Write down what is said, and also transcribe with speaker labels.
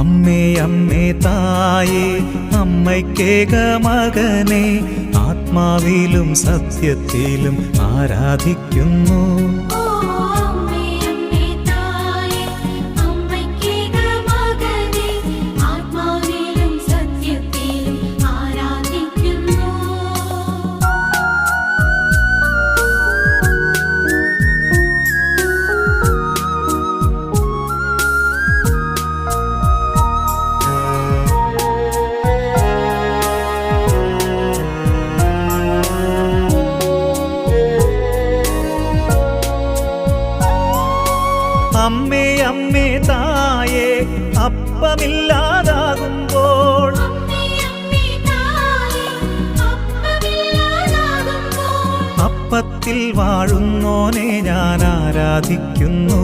Speaker 1: അമ്മേ അമ്മേ തായേ അമ്മയ്ക്കേക മകനെ ആത്മാവിലും സത്യത്തിലും ആരാധിക്കുന്നു. അമ്മേ അമ്മേ തായേ അപ്പമില്ലാതാകുമ്പോൾ അപ്പത്തിൽ വാഴുന്നോനെ ഞാൻ ആരാധിക്കുന്നു.